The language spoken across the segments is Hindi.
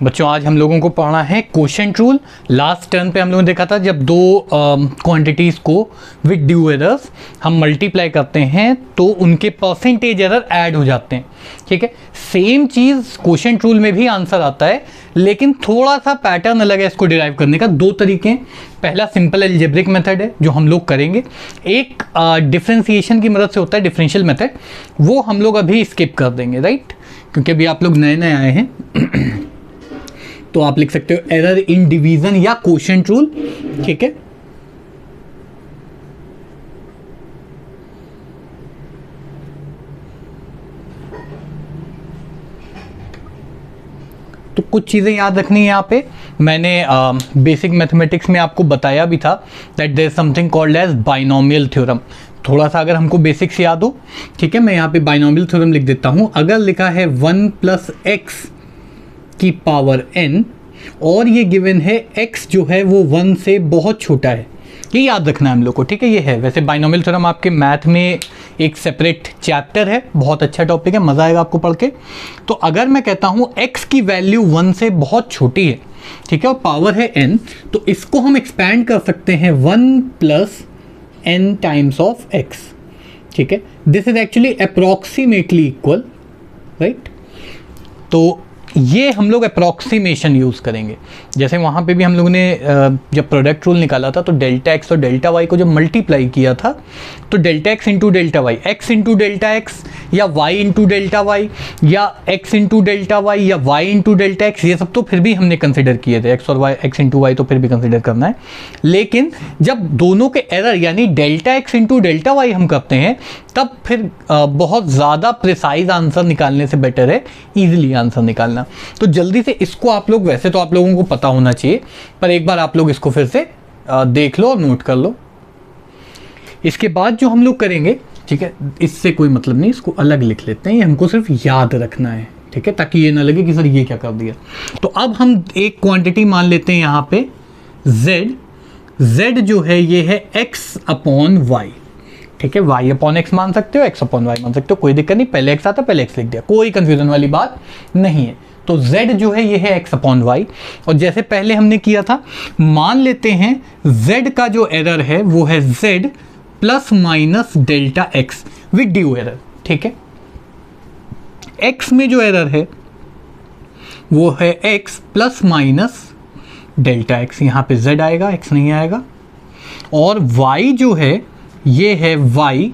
बच्चों आज हम लोगों को पढ़ना है कोशेंट रूल। लास्ट टर्न पे हम लोगों ने देखा था जब दो क्वांटिटीज़ को विद ड्यू एरर्स हम मल्टीप्लाई करते हैं तो उनके परसेंटेज एरर ऐड हो जाते हैं। ठीक है, सेम चीज़ कोशेंट रूल में भी आंसर आता है, लेकिन थोड़ा सा पैटर्न अलग है इसको डिराइव करने का। दो तरीके हैं, पहला सिंपल एल्जेब्रिक मेथड है जो हम लोग करेंगे, एक डिफ्रेंसिएशन की मदद से होता है डिफरेंशियल मेथड, वो हम लोग अभी स्किप कर देंगे, राइट, क्योंकि अभी आप लोग नए नए आए हैं। तो आप लिख सकते हो एरर इन डिवीजन या कोशेंट रूल। ठीक है, तो कुछ चीज़ें याद रखनी है यहाँ पे। मैंने बेसिक मैथमेटिक्स में आपको बताया भी था that there is something called as binomial theorem. थोड़ा सा अगर हमको बेसिक्स याद हो, ठीक है, मैं यहाँ पे बाइनोमियल थ्योरम लिख देता हूँ। अगर लिखा है 1 + x की पावर n और ये गिवन है x जो है वो 1 से बहुत छोटा है, ये याद रखना है हम लोग को। ठीक है, ये है वैसे बाइनोमियल थ्योरम आपके मैथ में एक सेपरेट चैप्टर है, बहुत अच्छा टॉपिक है, मज़ा आएगा आपको पढ़ के। तो अगर मैं कहता हूँ x की वैल्यू 1 से बहुत छोटी है, ठीक है, और पावर है n, तो इसको हम एक्सपैंड कर सकते हैं 1 + n टाइम्स ऑफ x। ठीक है, this is actually approximately equal, right. तो ये हम लोग अप्रॉक्सीमेशन यूज़ करेंगे। जैसे वहाँ पे भी हम लोगों ने जब प्रोडक्ट रूल निकाला था तो डेल्टा एक्स और डेल्टा वाई को जब मल्टीप्लाई किया था तो delta x into delta y, x into delta x या वाई इंटू डेल्टा वाई या एक्स इंटू डेल्टा वाई या वाई इंटू डेल्टा एक्स, ये सब तो फिर भी हमने कंसिडर किए थे। एक्स और वाई, एक्स इंटू वाई तो फिर भी कंसिडर करना है। लेकिन जब दोनों के एरर यानी delta x into delta y हम करते हैं तब फिर बहुत ज़्यादा प्रिसाइज आंसर निकालने से बेटर है ईजिली आंसर निकालना। तो जल्दी से इसको आप लोग, वैसे तो आप लोगों को पता होना चाहिए, पर एक बार आप लोग इसको फिर से देख लो और नोट कर लो। इसके बाद जो हम लोग करेंगे, ठीक है, इससे कोई मतलब नहीं, इसको अलग लिख लेते हैं, ये हमको सिर्फ याद रखना है, ठीक है, ताकि ये ना लगे कि सर ये क्या कर दिया। तो अब हम एक क्वांटिटी मान लेते हैं यहाँ पे z जो है ये है x/y। ठीक है, y/x मान सकते हो, x/y मान सकते हो, कोई दिक्कत नहीं। पहले x आता पहले x लिख दिया, कोई कंफ्यूजन वाली बात नहीं है। तो z जो है ये है x/y, और जैसे पहले हमने किया था मान लेते हैं z का जो एरर है वो है z ± delta x with due error. ठीक है, x में जो एरर है वो है x ± डेल्टा x, यहाँ पे z आएगा, x नहीं आएगा। और y जो है ये है y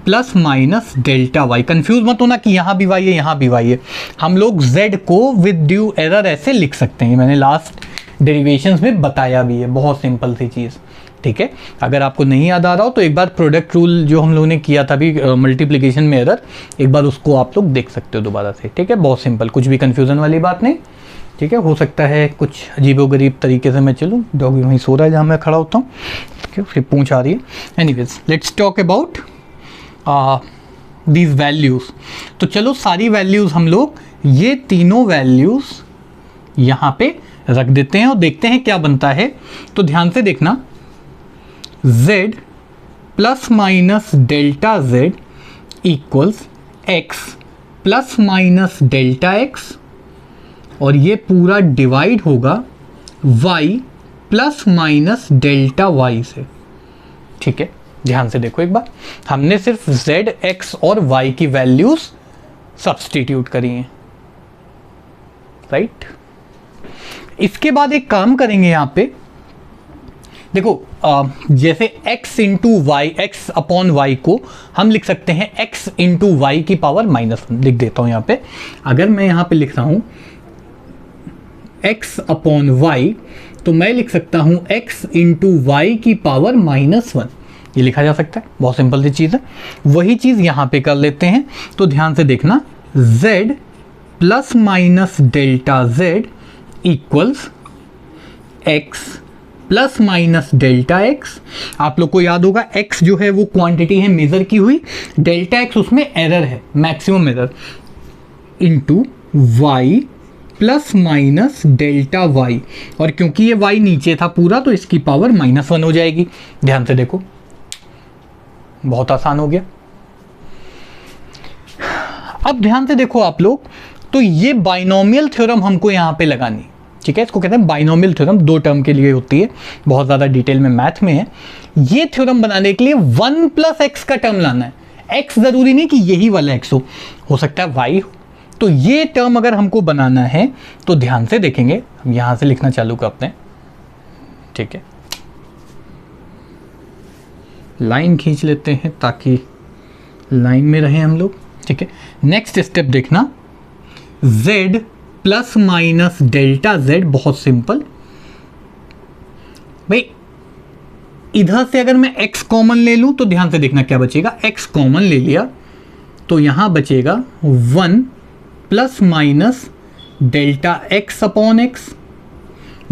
± डेल्टा y। कंफ्यूज मत होना कि यहाँ भी y है यहाँ भी y है, हम लोग z को विद ड्यू एरर ऐसे लिख सकते हैं। मैंने लास्ट डेरिवेशंस में बताया भी है, बहुत सिंपल सी चीज़। ठीक है, अगर आपको नहीं याद आ रहा हो तो एक बार प्रोडक्ट रूल जो हम लोगों ने किया था भी मल्टीप्लिकेशन में एरर, एक बार उसको आप लोग देख सकते हो दोबारा से। ठीक है, बहुत सिंपल, कुछ भी कन्फ्यूज़न वाली बात नहीं। ठीक है, हो सकता है कुछ अजीबोगरीब तरीके से मैं चलूँ, डॉगी वहीं सो रहा है जहाँ मैं खड़ा होता हूँ, ठीक है, फिर पूंछ आ रही है। Anyways let's talk about these values. तो चलो सारी वैल्यूज़ हम लोग ये तीनों वैल्यूज़ यहाँ पे रख देते हैं और देखते हैं क्या बनता है। तो ध्यान से देखना, z ± delta z equals x ± delta x, और ये पूरा डिवाइड होगा y ± डेल्टा y से। ठीक है, ध्यान से देखो एक बार, हमने सिर्फ z, x और y की वैल्यूज सब्स्टिट्यूट करी हैं, राइट। इसके बाद एक काम करेंगे यहाँ पे, देखो जैसे x इंटू वाई, x/y को हम लिख सकते हैं x इंटू वाई की पावर -1। लिख देता हूँ यहाँ पे, अगर मैं यहाँ पे लिख रहा हूँ x/y तो मैं लिख सकता हूँ x इंटू वाई की पावर -1, ये लिखा जा सकता है, बहुत सिंपल सी चीज़ है। वही चीज़ यहाँ पे कर लेते हैं। तो ध्यान से देखना, z ± delta z equals x ± delta x। आप लोग को याद होगा x जो है वो क्वांटिटी है मेज़र की हुई, डेल्टा x उसमें एरर है, maximum error, into y ± delta y, और क्योंकि ये y नीचे था पूरा तो इसकी पावर -1 हो जाएगी। ध्यान से देखो, बहुत आसान हो गया। अब ध्यान से देखो आप लोग, तो ये बाइनोमियल थ्योरम हमको यहाँ पे लगानी, ठीक है, इसको कहते हैं बाइनोमियल थ्योरम, 2 टर्म के लिए होती है, बहुत ज़्यादा डिटेल में मैथ में है। ये थ्योरम बनाने के लिए 1 + x का टर्म लाना है। x ज़रूरी नहीं कि यही वाला x हो सकता है y हो। तो ये टर्म अगर हमको बनाना है तो ध्यान से देखेंगे, हम यहाँ से लिखना चालू करते हैं, ठीक है, लाइन खींच लेते हैं ताकि लाइन में रहे हम लोग, ठीक है। नेक्स्ट स्टेप देखना, z ± डेल्टा z, बहुत सिंपल भाई। इधर से अगर मैं x कॉमन ले लूं तो ध्यान से देखना क्या बचेगा, x कॉमन ले लिया तो यहां बचेगा 1 ± डेल्टा x अपॉन x।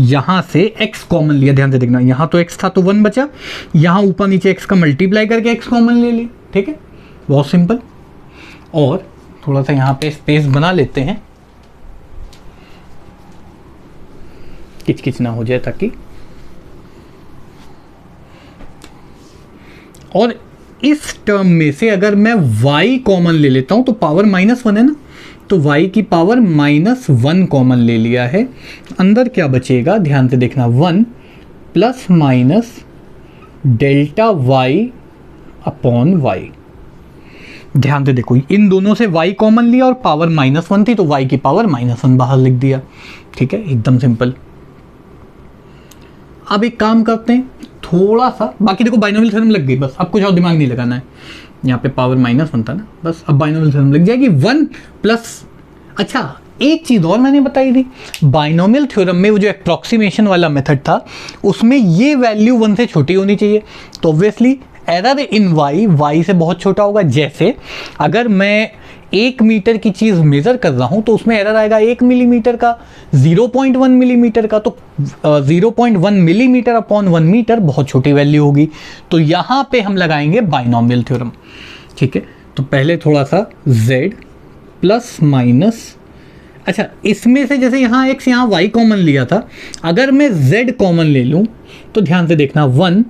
यहां से x कॉमन लिया, ध्यान से देखना, यहां तो x था तो 1 बचा, यहां ऊपर नीचे x का मल्टीप्लाई करके x कॉमन ले लिया, ठीक है, बहुत सिंपल। और थोड़ा सा यहां पे स्पेस बना लेते हैं, किचकिच ना हो जाए ताकि। और इस टर्म में से अगर मैं y कॉमन ले लेता हूं तो पावर -1 है ना, तो y की पावर -1 कॉमन ले लिया है, अंदर क्या बचेगा ध्यान से देखना, 1 ± डेल्टा y अपॉन y। ध्यान से देखो, इन दोनों से y कॉमन लिया और पावर -1 थी तो y की पावर -1 बाहर लिख दिया, ठीक है, एकदम सिंपल। अब एक काम करते हैं, थोड़ा सा बाकी देखो, बाइनोमियल थ्योरम लग गई, बस अब कुछ और दिमाग नहीं लगाना है। यहाँ पे पावर -1 था ना, बस अब बाइनोमियल थ्योरम लग जाएगी 1 प्लस। अच्छा, एक चीज़ और मैंने बताई थी, बाइनोमियल थ्योरम में वो जो अप्रॉक्सीमेशन वाला मेथड था उसमें ये वैल्यू 1 से छोटी होनी चाहिए, तो ऑब्वियसली एरर इन y से बहुत छोटा होगा। जैसे अगर मैं 1 मीटर की चीज़ मेज़र कर रहा हूँ तो उसमें एरर आएगा 1 मिलीमीटर का, 0.1 मिलीमीटर का, तो 0.1 मिलीमीटर अपॉन 1 मीटर बहुत छोटी वैल्यू होगी। तो यहाँ पे हम लगाएंगे बाइनोमियल थ्योरम, ठीक है। तो पहले थोड़ा सा z ± अच्छा, इसमें से जैसे यहाँ x यहाँ y कॉमन लिया था, अगर मैं z कॉमन ले लूँ तो ध्यान से देखना, 1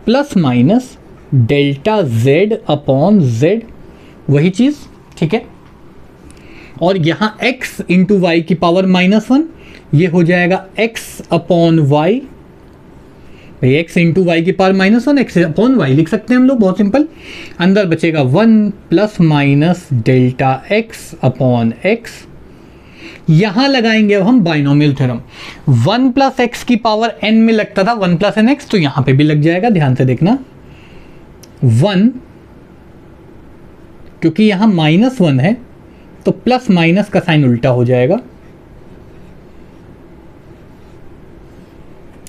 ± डेल्टा z अपॉन z, वही चीज़, ठीक है। और यहाँ x इंटू वाई की पावर -1, ये हो जाएगा x अपॉन वाई, भाई x इंटू वाई की पावर -1, x अपॉन वाई लिख सकते हैं हम लोग, बहुत सिंपल। अंदर बचेगा 1 ± डेल्टा x अपॉन x। यहाँ लगाएंगे अब हम बाइनोमियल थ्योरम, 1 + x की पावर n में लगता था 1 + nx, तो यहाँ पे भी लग जाएगा, ध्यान से देखना, 1, क्योंकि यहाँ -1 है तो प्लस माइनस का साइन उल्टा हो जाएगा।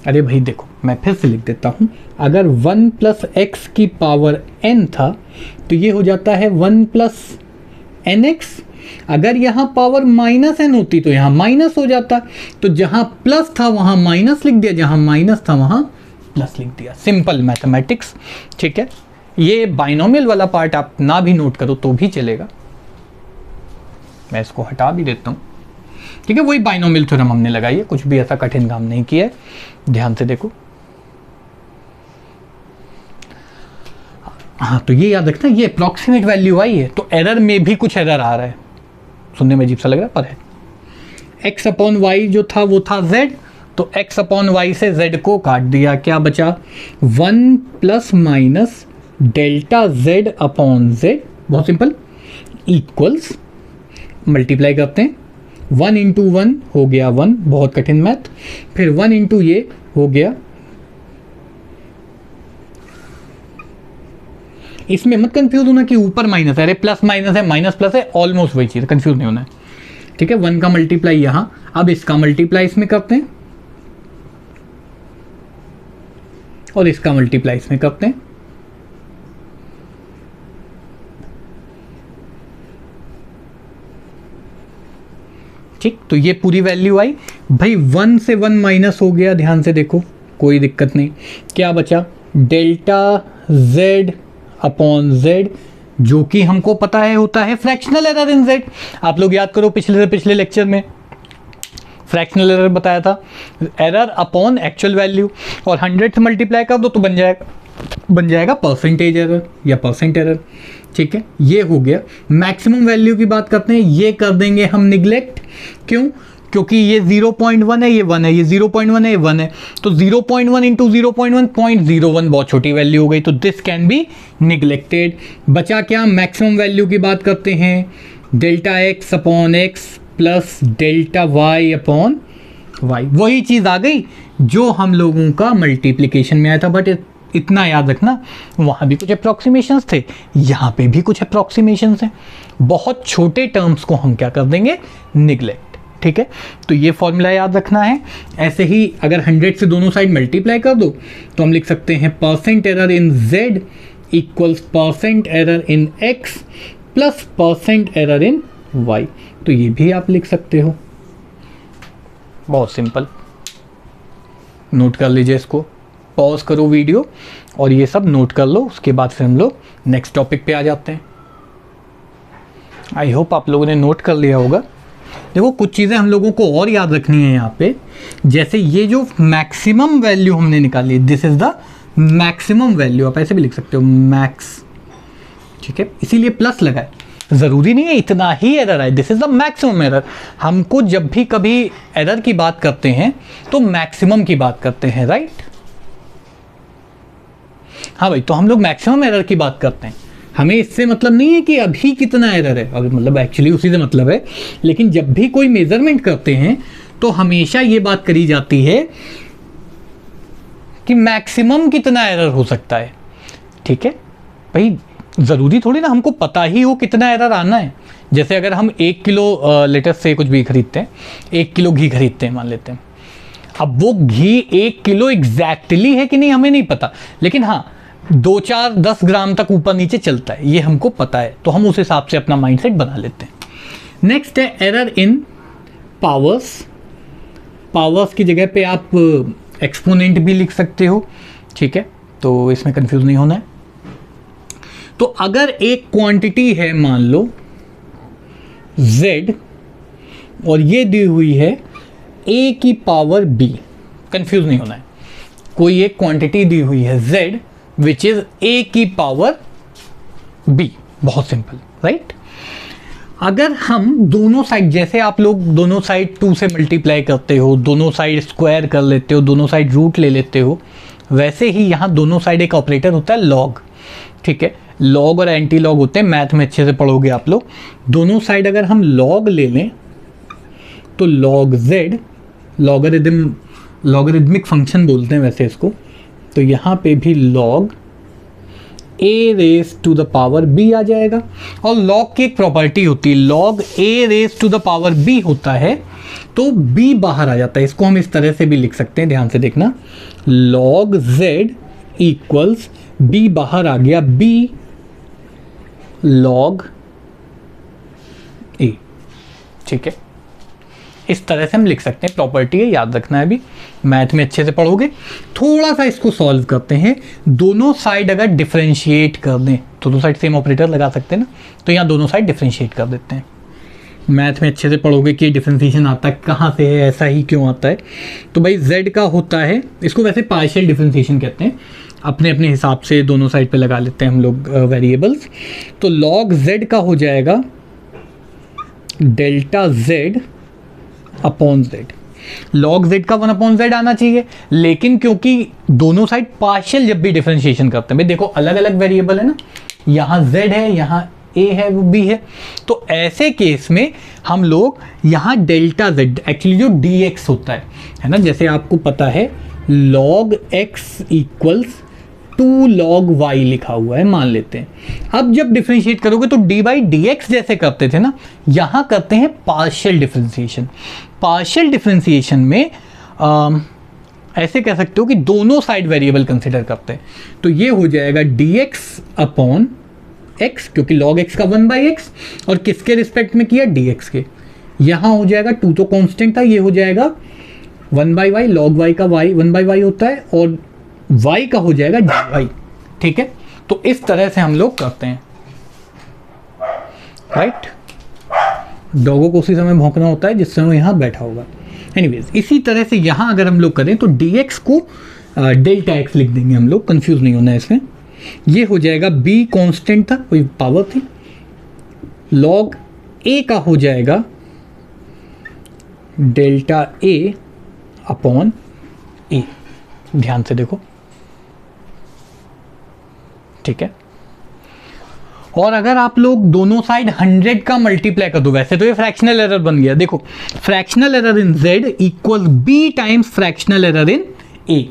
अरे भाई देखो, मैं फिर से लिख देता हूँ, अगर 1 + x की पावर n था तो ये हो जाता है 1 + nx। अगर यहाँ पावर -n होती तो यहाँ माइनस हो जाता, तो जहाँ प्लस था वहाँ माइनस लिख दिया, जहाँ माइनस था वहाँ प्लस लिख दिया। सिंपल मैथमेटिक्स, ठीक है। ये बाइनोमियल वाला पार्ट आप ना भी नोट करो तो भी चलेगा, मैं इसको हटा भी देता हूँ, ठीक है। वही बाइनोमियल थ्योरम हमने लगाई है, कुछ भी ऐसा कठिन काम नहीं किया है, ध्यान से देखो। हाँ, तो ये याद रखना, ये अप्रॉक्सीमेट वैल्यू आई है तो एरर में भी कुछ एरर आ रहा है, सुनने में अजीब सा लग रहा है पर है। x अपॉन वाई जो था वो था z, तो x अपॉन वाई से z को काट दिया, क्या बचा 1 ± डेल्टा z अपॉन z, बहुत सिंपल, इक्वल्स, मल्टीप्लाई करते हैं, 1 × 1 हो गया 1, बहुत कठिन मैथ, फिर 1 × ये हो गया। इसमें मत कंफ्यूज होना कि ऊपर माइनस है, अरे प्लस माइनस है, माइनस प्लस है, ऑलमोस्ट वही चीज़, कंफ्यूज नहीं होना है, ठीक है। 1 का मल्टीप्लाई यहाँ, अब इसका मल्टीप्लाई इसमें करते हैं और इसका मल्टीप्लाई इसमें करते हैं, ठीक। तो ये पूरी वैल्यू आई भाई, 1 से 1 माइनस हो गया, ध्यान से देखो, कोई दिक्कत नहीं। क्या बचा, डेल्टा z अपॉन z, जो कि हमको पता है होता है फ्रैक्शनल एरर इन z। आप लोग याद करो, पिछले से पिछले लेक्चर में फ्रैक्शनल एरर बताया था, एरर अपॉन एक्चुअल वैल्यू, और 100 से मल्टीप्लाई कर दो तो बन जाएगा परसेंटेज एरर या परसेंट एरर, ठीक है। ये हो गया। मैक्सिमम वैल्यू की बात करते हैं, ये कर देंगे हम निगलेक्ट, क्यों, क्योंकि ये 0.1 है, ये 1 है, ये 0.1 है, ये 1 है, तो 0.1 इंटू 0.1 0.01 बहुत छोटी वैल्यू हो गई, तो दिस कैन बी निगलेक्टेड। बचा क्या, मैक्सिमम वैल्यू की बात करते हैं, delta x upon x plus delta y upon y. वही चीज़ आ गई जो हम लोगों का मल्टीप्लिकेशन में आया था, बट इतना याद रखना वहाँ भी कुछ अप्रॉक्सीमेशंस थे, यहाँ पे भी कुछ अप्रॉक्सीमेशंस हैं। बहुत छोटे टर्म्स को हम क्या कर देंगे, निगलेक्ट। ठीक है, तो ये फॉर्मूला याद रखना है। ऐसे ही अगर 100 से दोनों साइड मल्टीप्लाई कर दो तो हम लिख सकते हैं percent error in z equals percent error in x plus percent error in y। तो ये भी आप लिख सकते हो, बहुत सिंपल। नोट कर लीजिए इसको, पॉज करो वीडियो और ये सब नोट कर लो, उसके बाद फिर हम लोग नेक्स्ट टॉपिक पे आ जाते हैं। आई होप आप लोगों ने नोट कर लिया होगा। देखो कुछ चीज़ें हम लोगों को और याद रखनी है यहाँ पे, जैसे ये जो मैक्सिमम वैल्यू हमने निकाली, this is the maximum value, आप ऐसे भी लिख सकते हो मैक्स। ठीक है, इसीलिए प्लस लगा है, ज़रूरी नहीं है इतना ही एरर है, this is the maximum error. हमको जब भी कभी एरर की बात करते हैं तो मैक्सिमम की बात करते हैं, राइट। हाँ भाई, तो हम लोग मैक्सिमम एरर की बात करते हैं, हमें इससे मतलब नहीं है कि अभी कितना एरर है, और मतलब एक्चुअली उसी से मतलब है। लेकिन जब भी कोई मेजरमेंट करते हैं तो हमेशा ये बात करी जाती है कि मैक्सिमम कितना एरर हो सकता है। ठीक है भाई, ज़रूरी थोड़ी ना हमको पता ही हो कितना एरर आना है। जैसे अगर हम 1 किलो लेटर से कुछ भी खरीदते हैं, 1 किलो घी खरीदते हैं मान लेते हैं, अब वो घी 1 किलो एग्जैक्टली है कि नहीं हमें नहीं पता, लेकिन हाँ 2, 4, 10 ग्राम तक ऊपर नीचे चलता है, ये हमको पता है, तो हम उस हिसाब से अपना माइंडसेट बना लेते हैं। नेक्स्ट है एरर इन पावर्स। पावर्स की जगह पे आप एक्सपोनेंट भी लिख सकते हो। ठीक है, तो इसमें कंफ्यूज नहीं होना है। तो अगर एक क्वांटिटी है मान लो z और ये दी हुई है a की पावर b, कंफ्यूज नहीं होना है। कोई एक क्वांटिटी दी हुई है z विच इज a की पावर b, बहुत सिंपल, राइट। अगर हम दोनों साइड, जैसे आप लोग दोनों साइड 2 से मल्टीप्लाई करते हो, दोनों साइड स्क्वायर कर लेते हो, दोनों साइड रूट ले लेते हो, वैसे ही यहाँ दोनों साइड एक ऑपरेटर होता है लॉग। ठीक है, लॉग और एंटी लॉग होते हैं, मैथ में अच्छे से पढ़ोगे आप लोग। दोनों साइड अगर हम लॉग ले लें तो लॉग z, लॉगरिदमिक फंक्शन बोलते हैं वैसे इसको, तो यहाँ पे भी log a raise to the power b आ जाएगा। और लॉग की एक प्रॉपर्टी होती है, log a raise to the power b होता है तो b बाहर आ जाता है। इसको हम इस तरह से भी लिख सकते हैं, ध्यान से देखना, लॉग z इक्वल्स b बाहर आ गया b लॉग a। ठीक है, इस तरह से हम लिख सकते हैं, प्रॉपर्टी है, याद रखना है। अभी मैथ में अच्छे से पढ़ोगे। थोड़ा सा इसको सॉल्व करते हैं। दोनों साइड अगर डिफरेंशिएट कर दें तो दोनों साइड सेम ऑपरेटर लगा सकते हैं ना, तो यहाँ दोनों साइड डिफरेंशिएट कर देते हैं। मैथ में अच्छे से पढ़ोगे कि डिफरेंशिएशन आता है कहाँ से है, ऐसा ही क्यों आता है। तो भाई z का होता है, इसको वैसे पार्शियल डिफरेंशिएशन कहते हैं, अपने अपने हिसाब से दोनों साइड पे लगा लेते हैं हम लोग वेरिएबल्स। तो लॉग z का हो जाएगा delta z upon z। Log z का 1/z आना चाहिए, लेकिन क्योंकि दोनों साइड पार्शियल जब भी डिफरेंशिएशन करते हैं, भाई देखो अलग अलग वेरिएबल है ना, यहाँ z है, यहाँ a है, वो b है, तो ऐसे केस में हम लोग यहाँ डेल्टा z, एक्चुअली जो dx होता है ना, जैसे आपको पता है log x equals 2 log y लिखा हुआ है मान लेते हैं। अब जब डिफरेंशिएट करोगे तो डी बाई डी एक्स जैसे करते थे ना, यहाँ करते हैं पार्शियल डिफरेंशिएशन। पार्शियल डिफरेंशिएशन में ऐसे कह सकते हो कि दोनों साइड वेरिएबल कंसिडर करते हैं, तो ये हो जाएगा dx अपॉन x, क्योंकि log x का 1/x, और किसके रिस्पेक्ट में किया, dx के। यहाँ हो जाएगा 2 तो कांस्टेंट था, ये हो जाएगा 1/y, log y का y 1/y होता है, और y का हो जाएगा dy। ठीक है, तो इस तरह से हम लोग करते हैं, राइट। डॉगों को उसी समय भौंकना होता है जिस समय यहाँ बैठा होगा। एनीवेज, इसी तरह से यहाँ अगर हम लोग करें तो dx को डेल्टा x लिख देंगे हम लोग, कंफ्यूज नहीं होना है इसमें। ये हो जाएगा b कांस्टेंट था, कोई पावर थी, log a का हो जाएगा डेल्टा ए अपॉन ए। ध्यान से देखो, ठीक है। और अगर आप लोग दोनों साइड 100 का मल्टीप्लाई कर दो, वैसे तो ये फ्रैक्शनल एरर बन गया, देखो fractional error in z equal b times fractional error in a,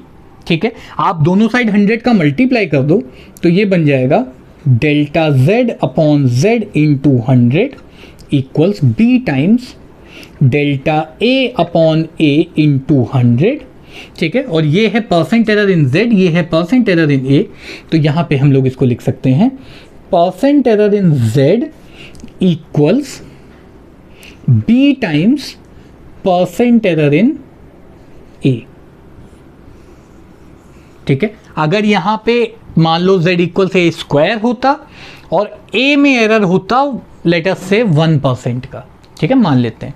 ठीक है। आप दोनों साइड 100 का मल्टीप्लाई कर दो तो ये बन जाएगा delta z upon z into 100 equals b times delta a upon a into 100, ठीक है। और ये है परसेंट एरर इन z, ये है परसेंट एरर इन a, तो यहाँ पे हम लोग इसको लिख सकते हैं percent error in z equals b times percent error in a, ठीक है। अगर यहाँ पे मान लो z इक्वल से a² होता और a में एरर होता लेट अस से 1% का, ठीक है, मान लेते हैं,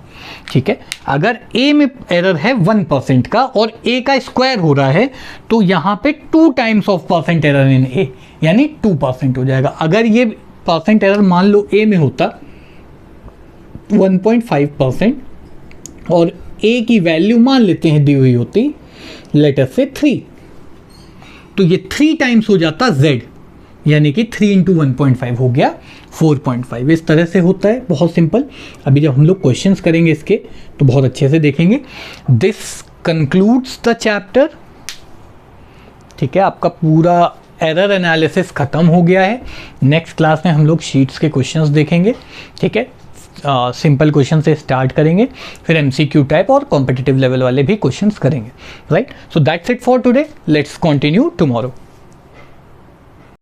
ठीक है। अगर a में एरर है 1% का और a का स्क्वायर हो रहा है तो यहाँ पे 2 times of percent error in a यानी 2% हो जाएगा। अगर ये परसेंट एरर मान लो a में होता 1.5% और a की वैल्यू मान लेते हैं दी हुई होती लेट अस से 3, तो ये 3 टाइम्स हो जाता z, यानी कि 3 इंटू 1.5 हो गया 4.5। इस तरह से होता है, बहुत सिंपल। अभी जब हम लोग क्वेश्चंस करेंगे इसके तो बहुत अच्छे से देखेंगे। दिस कंक्लूड्स द चैप्टर, ठीक है। आपका पूरा एरर एनालिसिस खत्म हो गया है। नेक्स्ट क्लास में हम लोग शीट्स के क्वेश्चंस देखेंगे, ठीक है। सिंपल क्वेश्चन से स्टार्ट करेंगे, फिर MCQ टाइप और कॉम्पिटिटिव लेवल वाले भी क्वेश्चंस करेंगे, right. So that's it for today, let's continue tomorrow.